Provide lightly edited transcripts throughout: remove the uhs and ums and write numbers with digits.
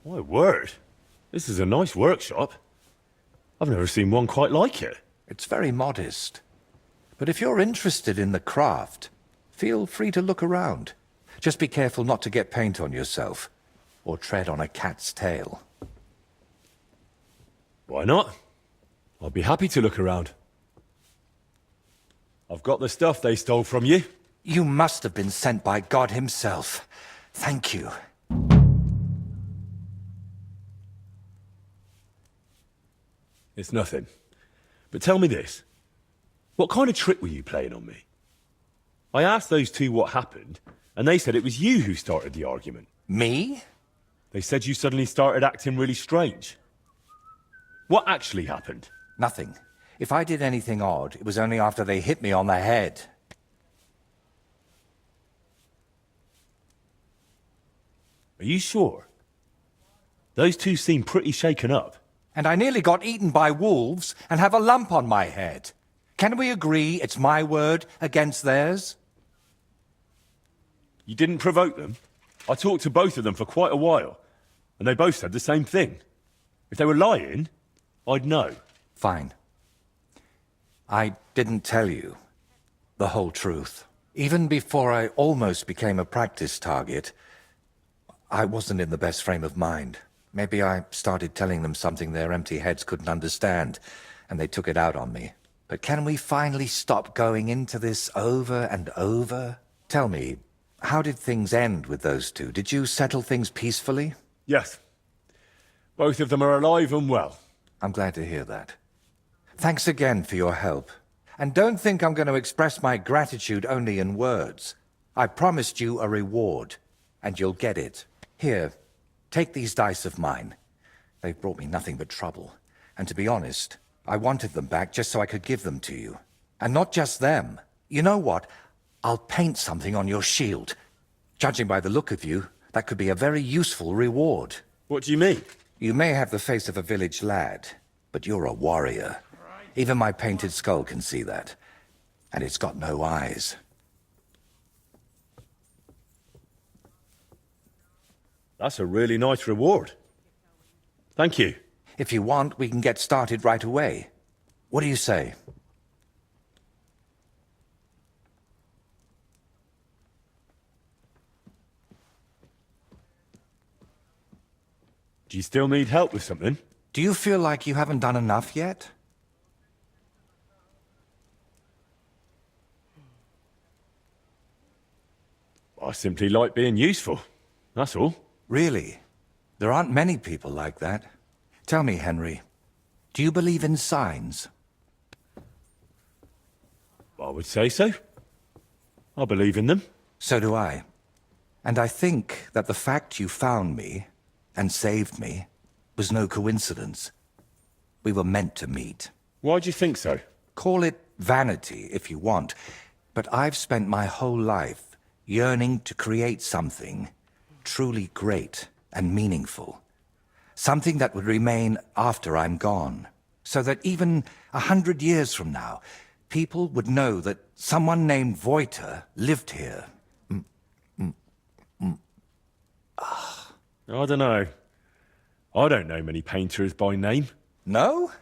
My word. This is a nice workshop. I've never seen one quite like it. It's very modest. But if you're interested in the craft, feel free to look around. Just be careful not to get paint on yourself, or tread on a cat's tail. Why not? I'll be happy to look around. I've got the stuff they stole from you. You must have been sent by God himself. Thank you. It's nothing. But tell me this. What kind of trick were you playing on me? I asked those two what happened, and they said it was you who started the argument. Me? They said you suddenly started acting really strange. What actually happened? Nothing. If I did anything odd, it was only after they hit me on the head. Are you sure? Those two seem pretty shaken up. And I nearly got eaten by wolves and have a lump on my head. Can we agree it's my word against theirs? You didn't provoke them? I talked to both of them for quite a while, and they both said the same thing. If they were lying, I'd know. Fine. I didn't tell you the whole truth. Even before I almost became a practice target, I wasn't in the best frame of mind. Maybe I started telling them something their empty heads couldn't understand, and they took it out on me. But can we finally stop going into this over and over? Tell me, how did things end with those two? Did you settle things peacefully? Yes. Both of them are alive and well. I'm glad to hear that. Thanks again for your help. And don't think I'm going to express my gratitude only in words. I promised you a reward, and you'll get it. Here, take these dice of mine. They've brought me nothing but trouble. And to be honest, I wanted them back just so I could give them to you. And not just them. You know what? I'll paint something on your shield. Judging by the look of you, that could be a very useful reward. What do you mean? You may have the face of a village lad, but you're a warrior. Even my painted skull can see that. And it's got no eyes. That's a really nice reward. Thank you. If you want, we can get started right away. What do you say? Do you still need help with something? Do you feel like you haven't done enough yet? I simply like being useful. That's all. Really? There aren't many people like that. Tell me, Henry, do you believe in signs? I would say so. I believe in them. So do I. And I think that the fact you found me and saved me was no coincidence. We were meant to meet. Why do you think so? Call it vanity if you want, but I've spent my whole life yearning to create something truly great and meaningful. Something that would remain after I'm gone, so that even 100 years from now, people would know that someone named Voiter lived here. I don't know. I don't know many painters by name. No?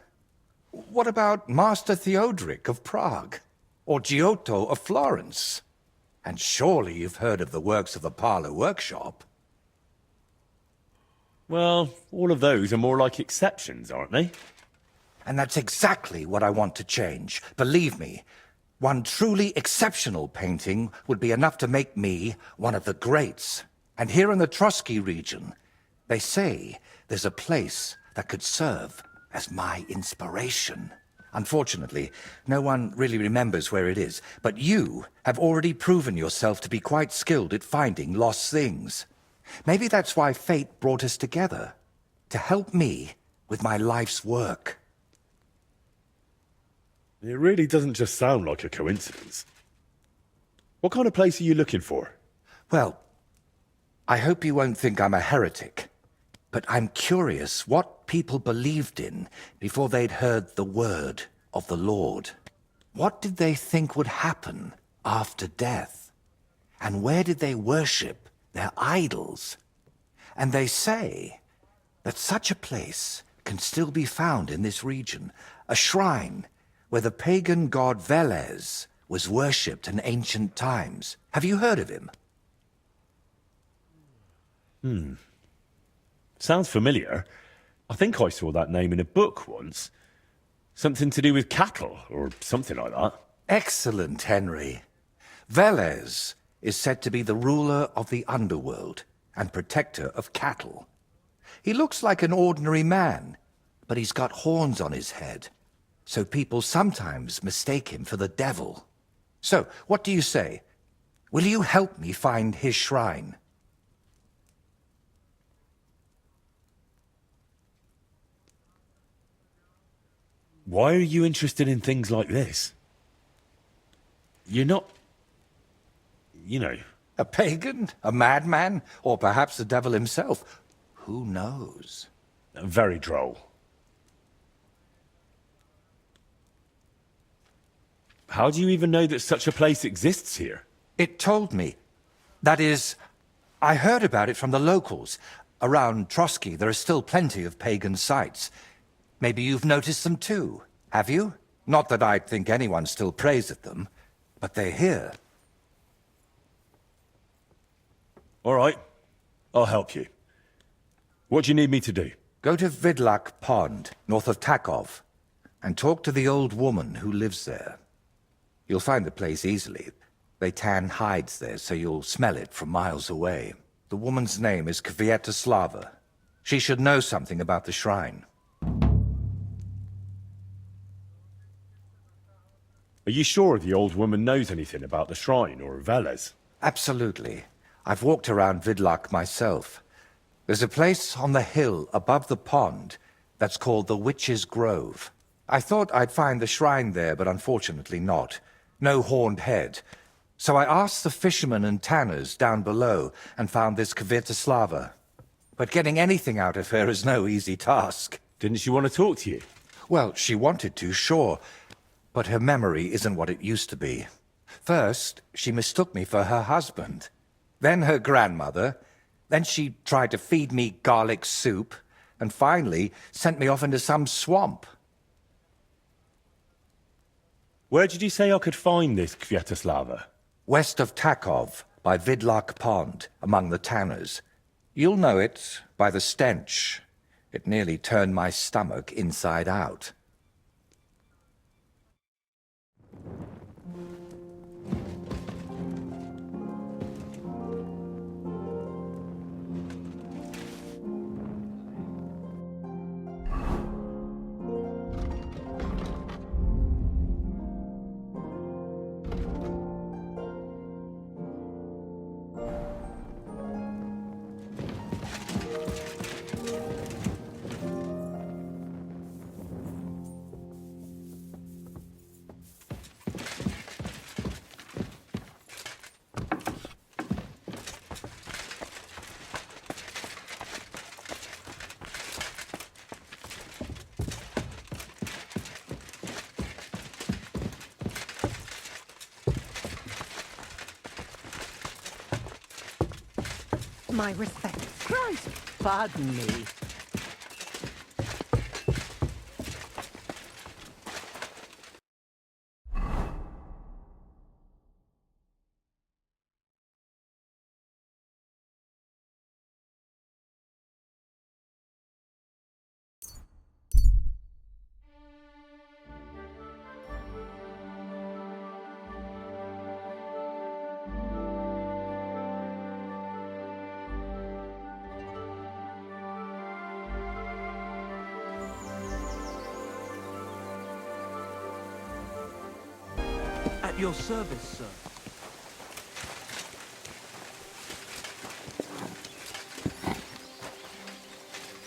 What about Master Theodoric of Prague? Or Giotto of Florence? And surely you've heard of the works of the Parlour Workshop. Well, all of those are more like exceptions, aren't they? And that's exactly what I want to change. Believe me, one truly exceptional painting would be enough to make me one of the greats. And here in the Trotsky region, they say there's a place that could serve as my inspiration. Unfortunately, no one really remembers where it is, but you have already proven yourself to be quite skilled at finding lost things. Maybe that's why fate brought us together, to help me with my life's work. It really doesn't just sound like a coincidence. What kind of place are you looking for? Well, I hope you won't think I'm a heretic, but I'm curious what people believed in before they'd heard the word of the Lord. What did they think would happen after death? And where did they worship their idols? And they say that such a place can still be found in this region. A shrine where the pagan god Velez was worshipped in ancient times. Have you heard of him? Sounds familiar. I think I saw that name in a book once. Something to do with cattle, or something like that. Excellent, Henry. Velez is said to be the ruler of the underworld and protector of cattle. He looks like an ordinary man, but he's got horns on his head, so people sometimes mistake him for the devil. So, what do you say? Will you help me find his shrine? Why are you interested in things like this? You're not... you know... A pagan? A madman? Or perhaps the devil himself? Who knows? very droll. How do you even know that such a place exists here? It told me. That is, I heard about it from the locals. Around Trotsky, there are still plenty of pagan sites. Maybe you've noticed them too, have you? Not that I'd think anyone still prays at them, but they're here. All right, I'll help you. What do you need me to do? Go to Vidlak Pond, north of Takov, and talk to the old woman who lives there. You'll find the place easily. They tan hides there, so you'll smell it from miles away. The woman's name is Kvietoslava. She should know something about the shrine. Are you sure the old woman knows anything about the shrine or Velez? Absolutely. I've walked around Vidlak myself. There's a place on the hill above the pond that's called the Witch's Grove. I thought I'd find the shrine there, but unfortunately not. No horned head. So I asked the fishermen and tanners down below and found this Kvietoslava. But getting anything out of her is no easy task. Didn't she want to talk to you? Well, she wanted to, sure. But her memory isn't what it used to be. First, she mistook me for her husband. Then her grandmother. Then she tried to feed me garlic soup. And finally, sent me off into some swamp. Where did you say I could find this Kvietoslava? West of Takov, by Vidlak Pond, among the tanners. You'll know it by the stench. It nearly turned my stomach inside out. My respect. Christ, pardon me. At your service, sir.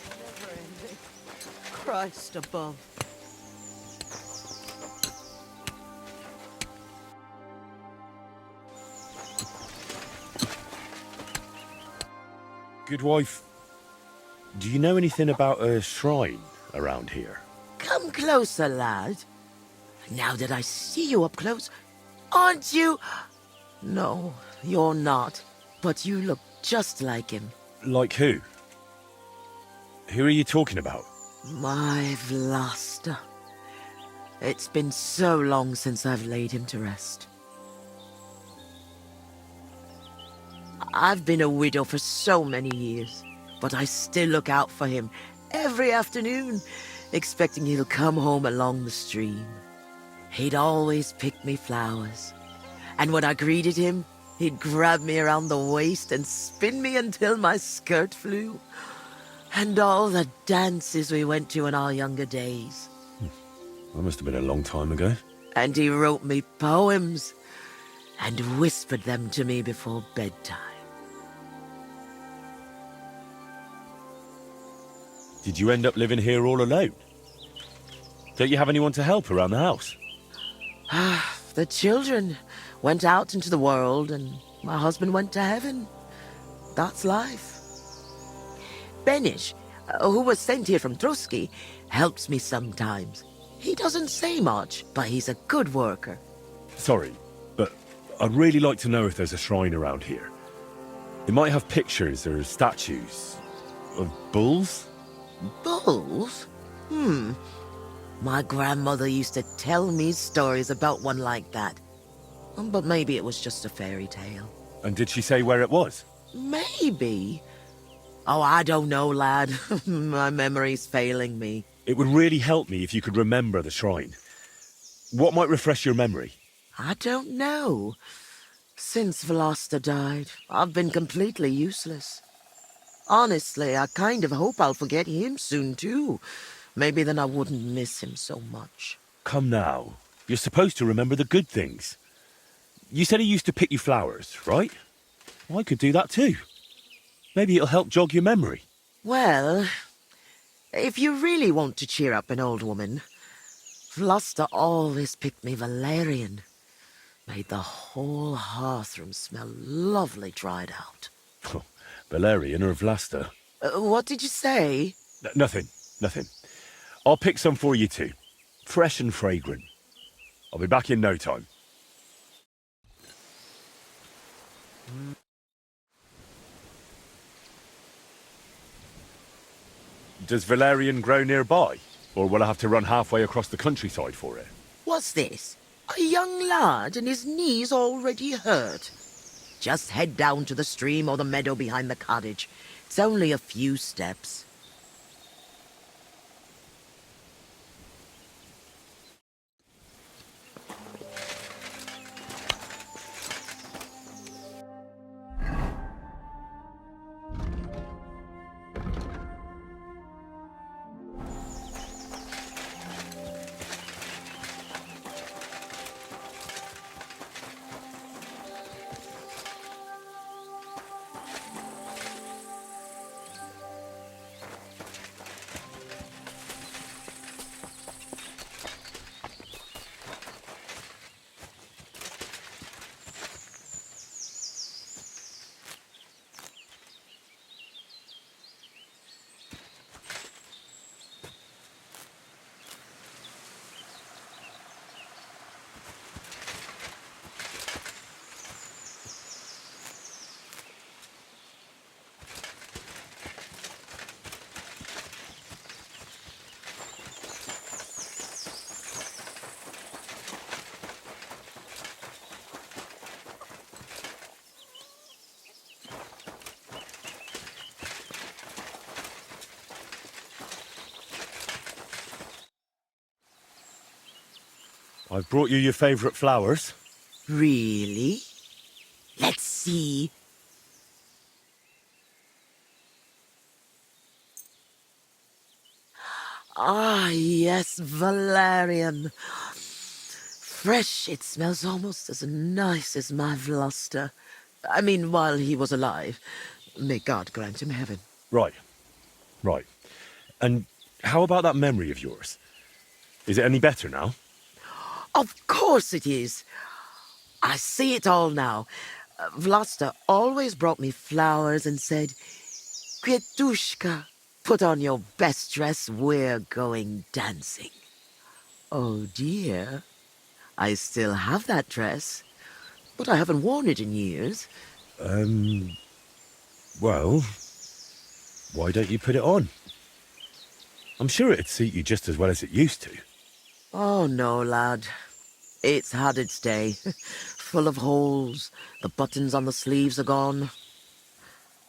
Never ending. Christ above. Good wife, do you know anything about a shrine around here? Come closer, lad. Now that I see you up close, aren't you? No, you're not. But you look just like him. Like who? Who are you talking about? My Vlasta. It's been so long since I've laid him to rest. I've been a widow for so many years, but I still look out for him every afternoon, expecting he'll come home along the stream. He'd always pick me flowers, and when I greeted him, he'd grab me around the waist and spin me until my skirt flew. And all the dances we went to in our younger days. That must have been a long time ago. And he wrote me poems and whispered them to me before bedtime. Did you end up living here all alone? Don't you have anyone to help around the house? The children went out into the world and my husband went to heaven. That's life. Benish, who was sent here from Trotsky, helps me sometimes. He doesn't say much, but he's a good worker. Sorry, but I'd really like to know if there's a shrine around here. It might have pictures or statues of bulls. Bulls? My grandmother used to tell me stories about one like that. But maybe it was just a fairy tale. And did she say where it was? Maybe. Oh, I don't know, lad. My memory's failing me. It would really help me if you could remember the shrine. What might refresh your memory? I don't know. Since Vlasta died, I've been completely useless. Honestly, I kind of hope I'll forget him soon, too. Maybe then I wouldn't miss him so much. Come now. You're supposed to remember the good things. You said he used to pick you flowers, right? Well, I could do that too. Maybe it'll help jog your memory. Well, if you really want to cheer up an old woman, Vlasta always picked me valerian. Made the whole hearthroom smell lovely dried out. Valerian or Vlasta? What did you say? Nothing. I'll pick some for you too. Fresh and fragrant. I'll be back in no time. Does valerian grow nearby? Or will I have to run halfway across the countryside for it? What's this? A young lad and his knees already hurt. Just head down to the stream or the meadow behind the cottage. It's only a few steps. I've brought you your favourite flowers. Really? Let's see. Ah, yes, valerian. Fresh, it smells almost as nice as my Vlasta. I mean, while he was alive. May God grant him heaven. Right. And how about that memory of yours? Is it any better now? Of course it is. I see it all now. Vlasta always brought me flowers and said, Kvetushka, put on your best dress, we're going dancing. Oh dear, I still have that dress, but I haven't worn it in years. Well, why don't you put it on? I'm sure it'd suit you just as well as it used to. Oh, no, lad. It's had its day. Full of holes. The buttons on the sleeves are gone.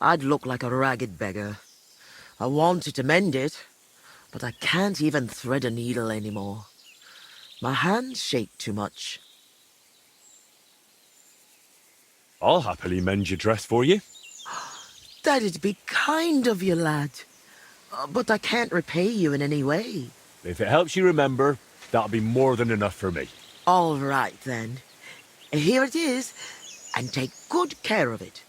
I'd look like a ragged beggar. I wanted to mend it, but I can't even thread a needle anymore. My hands shake too much. I'll happily mend your dress for you. That'd be kind of you, lad. But I can't repay you in any way. If it helps you remember, that'll be more than enough for me. All right, then. Here it is, and take good care of it.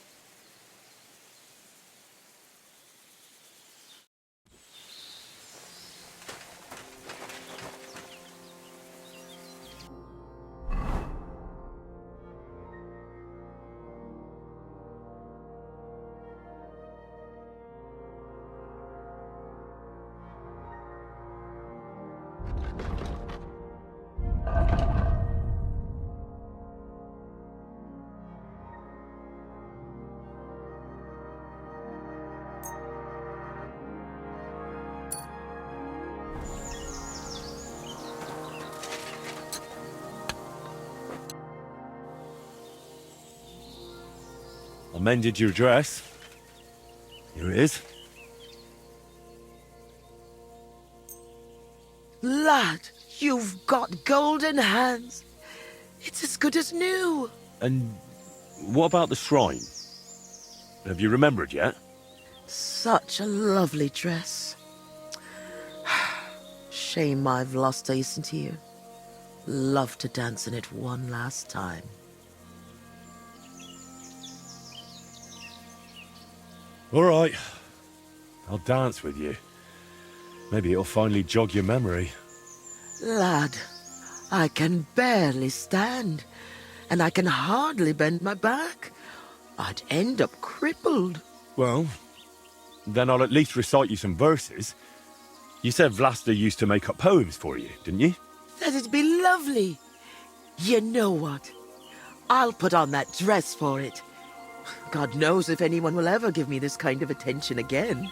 I mended your dress. Here it is. Lad, you've got golden hands. It's as good as new. And what about the shrine? Have you remembered yet? Such a lovely dress. Shame I've lost Ace here. Love to dance in it one last time. All right. I'll dance with you. Maybe it'll finally jog your memory. Lad, I can barely stand, and I can hardly bend my back. I'd end up crippled. Well, then I'll at least recite you some verses. You said Vlasta used to make up poems for you, didn't you? That'd be lovely. You know what? I'll put on that dress for it. God knows if anyone will ever give me this kind of attention again.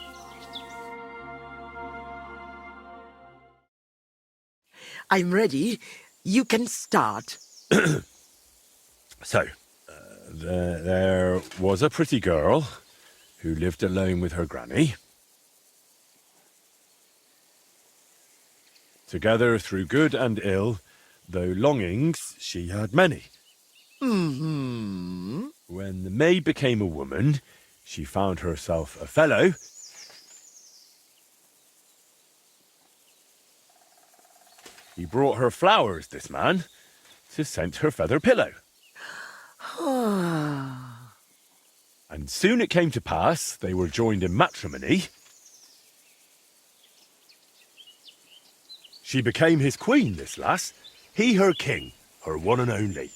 I'm ready. You can start. So, there was a pretty girl who lived alone with her granny. Together through good and ill, though longings she had many. Mm-hmm. When the maid became a woman, she found herself a fellow. He brought her flowers, this man, to scent her feather pillow. And soon it came to pass they were joined in matrimony. She became his queen, this lass. He her king, her one and only.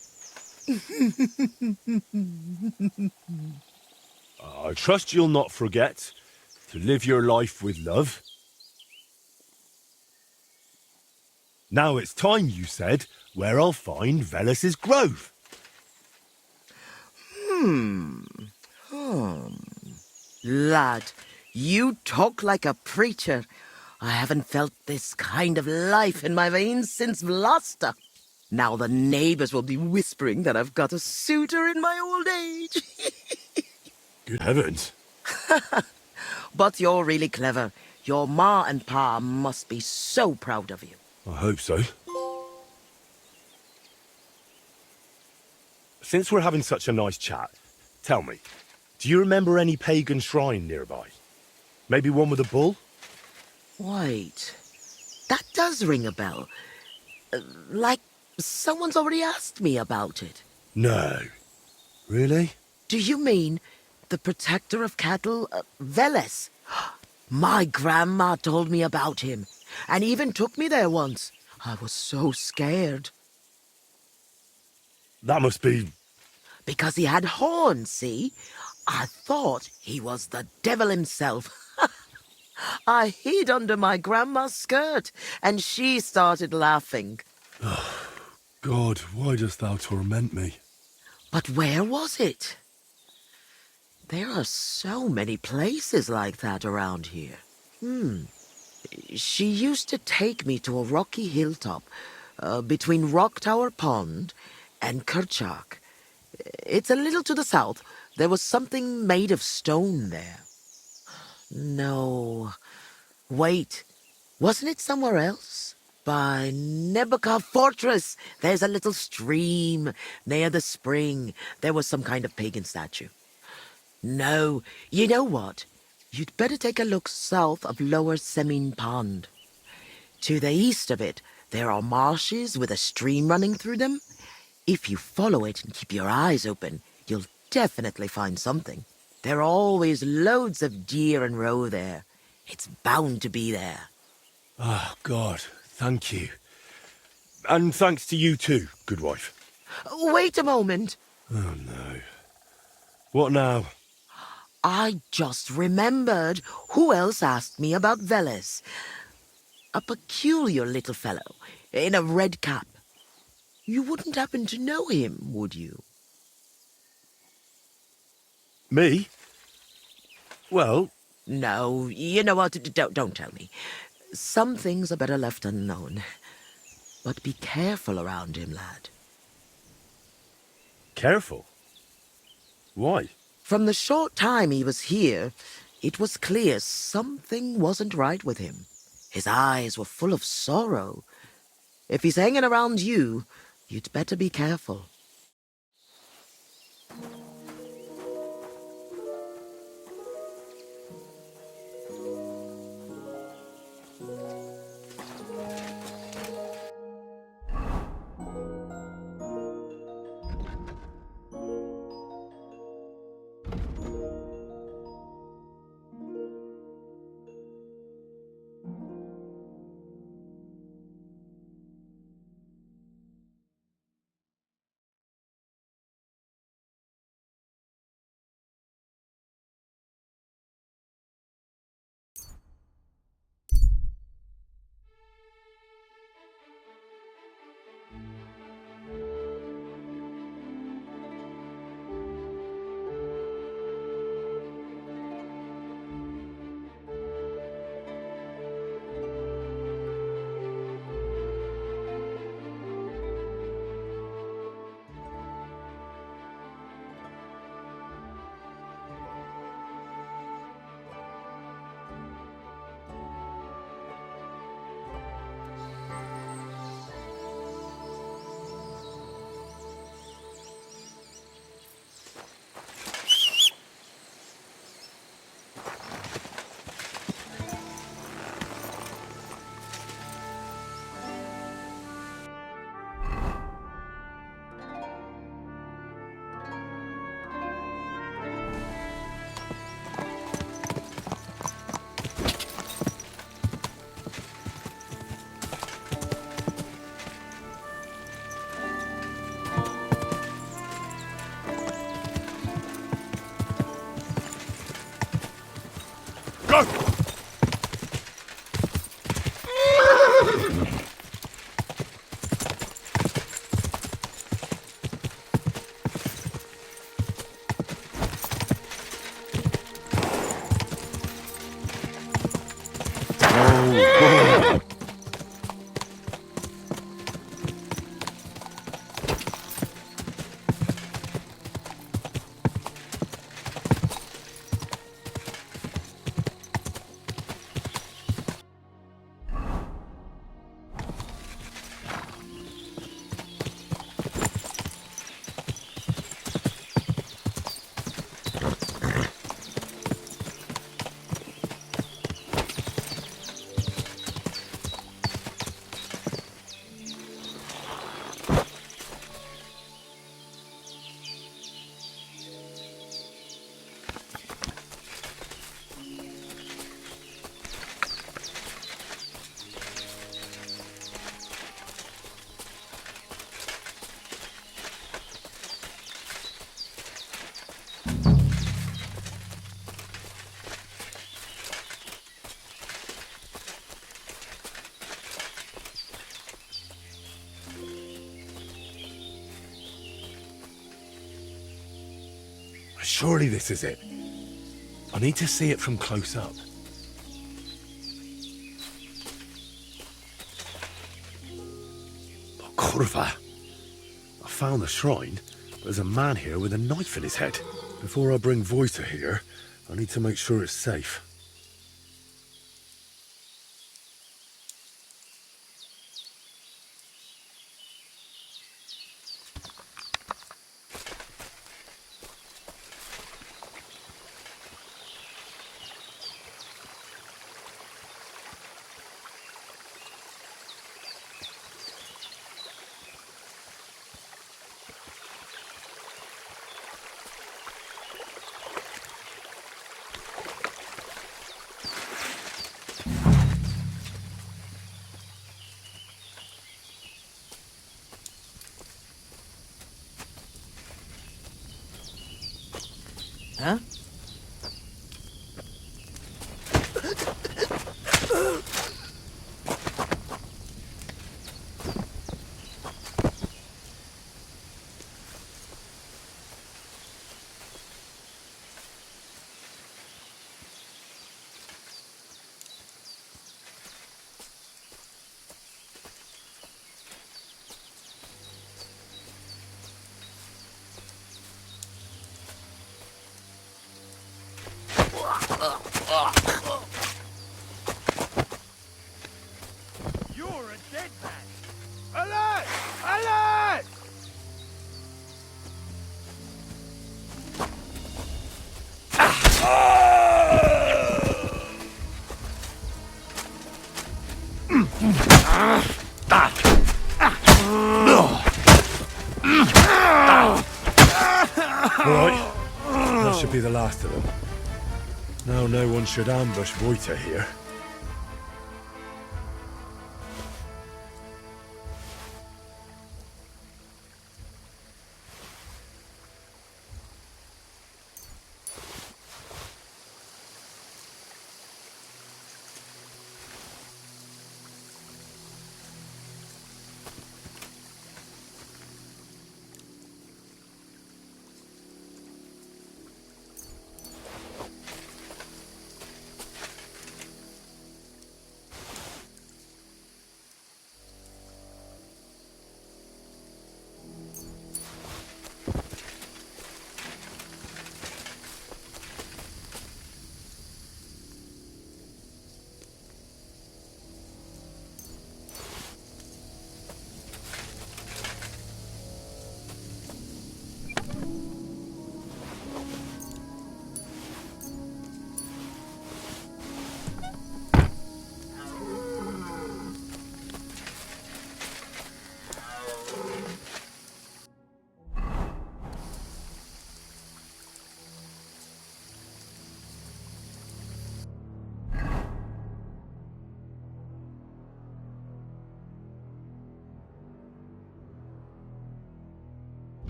I trust you'll not forget to live your life with love. Now it's time, you said, where I'll find Velus's grove. Lad, you talk like a preacher. I haven't felt this kind of life in my veins since Vlasta. Now the neighbors will be whispering that I've got a suitor in my old age. Good heavens. But you're really clever. Your ma and pa must be so proud of you. I hope so. Since we're having such a nice chat, tell me, do you remember any pagan shrine nearby? Maybe one with a bull? Wait, that does ring a bell. Like someone's already asked me about it. No. Really? Do you mean the protector of cattle, Velus? My grandma told me about him, and even took me there once. I was so scared. That must be... Because he had horns, see? I thought he was the devil himself. I hid under my grandma's skirt, and she started laughing. God, why dost thou torment me? But where was it? There are so many places like that around here. She used to take me to a rocky hilltop between Rock Tower Pond and Kerchak. It's a little to the south. There was something made of stone there. No. Wait. Wasn't it somewhere else? By Nebuchadnezzar Fortress. There's a little stream near the spring. There was some kind of pagan statue. No. You know what? You'd better take a look south of Lower Semin Pond. To the east of it, there are marshes with a stream running through them. If you follow it and keep your eyes open, you'll definitely find something. There are always loads of deer and roe there. It's bound to be there. Oh, God, thank you. And thanks to you too, good wife. Wait a moment. Oh, no. What now? I just remembered who else asked me about Veles. A peculiar little fellow in a red cap. You wouldn't happen to know him, would you? Me? Well, No, you know what? Don't tell me. Some things are better left unknown. But be careful around him, lad. careful. Why? From the short time he was here, it was clear something wasn't right with him. His eyes were full of sorrow. If he's hanging around you, you'd better be careful. Go! Surely this is it. I need to see it from close up. Kurva. I found the shrine, but there's a man here with a knife in his head. Before I bring Voita here, I need to make sure it's safe. Huh? You're a dead man! Alert! Alert! Right, that should be the last of them. Now no one should ambush Voita here.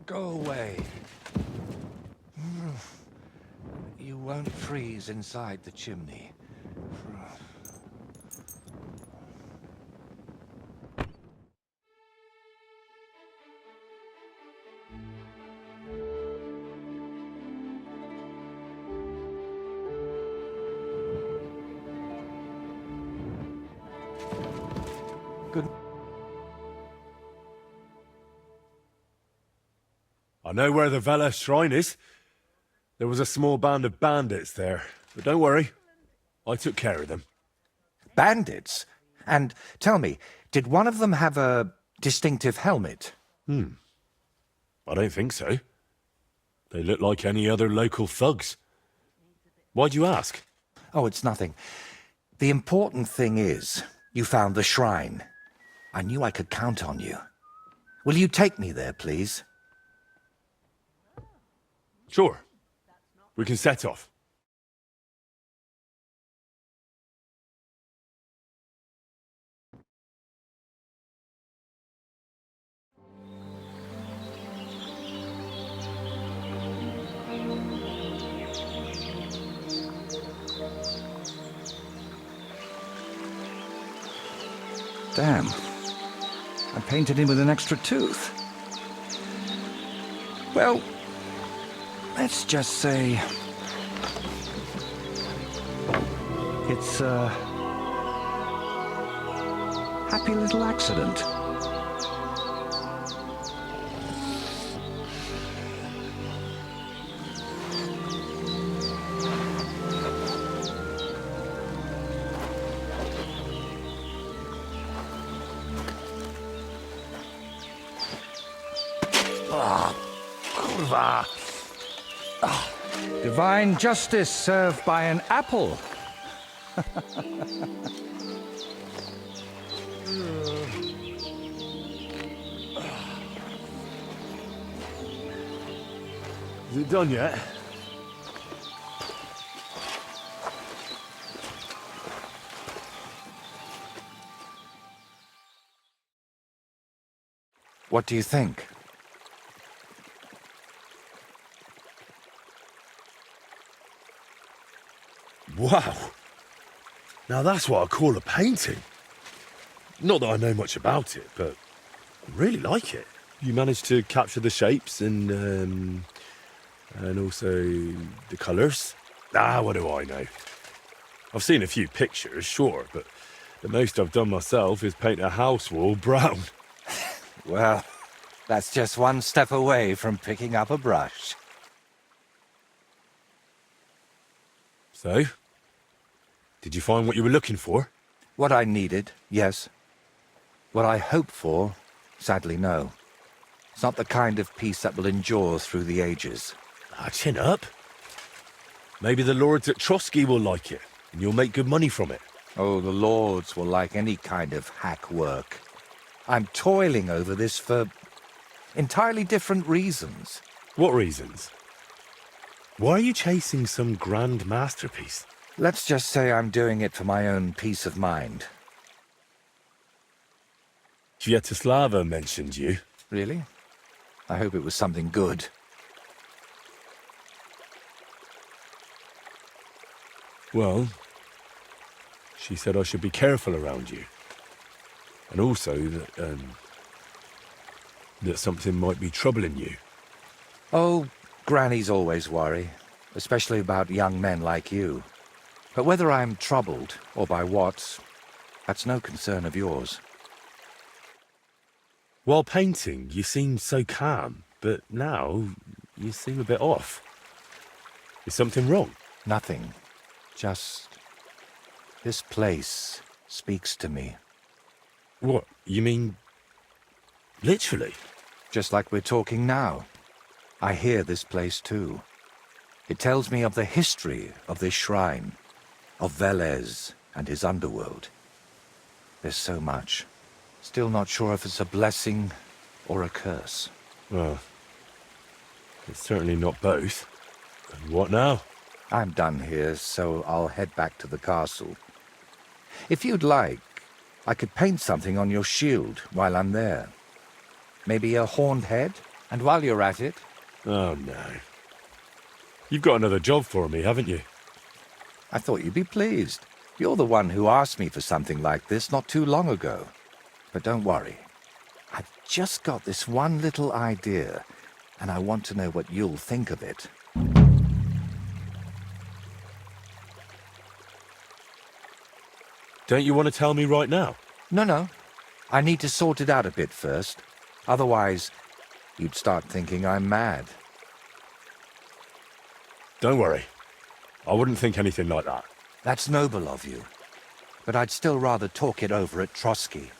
Go away. You won't freeze inside the chimney. Good. I know where the Vela shrine is. There was a small band of bandits there. But don't worry, I took care of them. Bandits? And tell me, did one of them have a distinctive helmet? I don't think so. They look like any other local thugs. Why'd you ask? Oh, it's nothing. The important thing is, you found the shrine. I knew I could count on you. Will you take me there, please? Sure. We can set off. Damn. I painted him with an extra tooth. Well, let's just say it's a happy little accident. Kurva. Divine justice served by an apple. Is it done yet? What do you think? Wow. Now that's what I call a painting. Not that I know much about it, but I really like it. You managed to capture the shapes and also the colours. What do I know? I've seen a few pictures, sure, but the most I've done myself is paint a house wall brown. Well, that's just one step away from picking up a brush. So, did you find what you were looking for? What I needed, yes. What I hoped for, sadly, no. It's not the kind of piece that will endure through the ages. Chin up. Maybe the lords at Trotsky will like it, and you'll make good money from it. Oh, the lords will like any kind of hack work. I'm toiling over this for entirely different reasons. What reasons? Why are you chasing some grand masterpiece? Let's just say I'm doing it for my own peace of mind. Sviatoslava mentioned you. Really? I hope it was something good. Well, she said I should be careful around you. And also that something might be troubling you. Oh, grannies always worry, especially about young men like you. But whether I'm troubled or by what, that's no concern of yours. While painting, you seemed so calm, but now you seem a bit off. Is something wrong? Nothing. Just this place speaks to me. What? You mean literally? Just like we're talking now. I hear this place too. It tells me of the history of this shrine, of Velez and his underworld. There's so much. Still not sure if it's a blessing or a curse. Well, it's certainly not both. And what now? I'm done here, so I'll head back to the castle. If you'd like, I could paint something on your shield while I'm there. Maybe a horned head? And while you're at it, Oh, no. You've got another job for me, haven't you? I thought you'd be pleased. You're the one who asked me for something like this not too long ago. But don't worry. I've just got this one little idea, and I want to know what you'll think of it. Don't you want to tell me right now? No. I need to sort it out a bit first. Otherwise, you'd start thinking I'm mad. Don't worry. I wouldn't think anything like that. That's noble of you. But I'd still rather talk it over at Trotsky.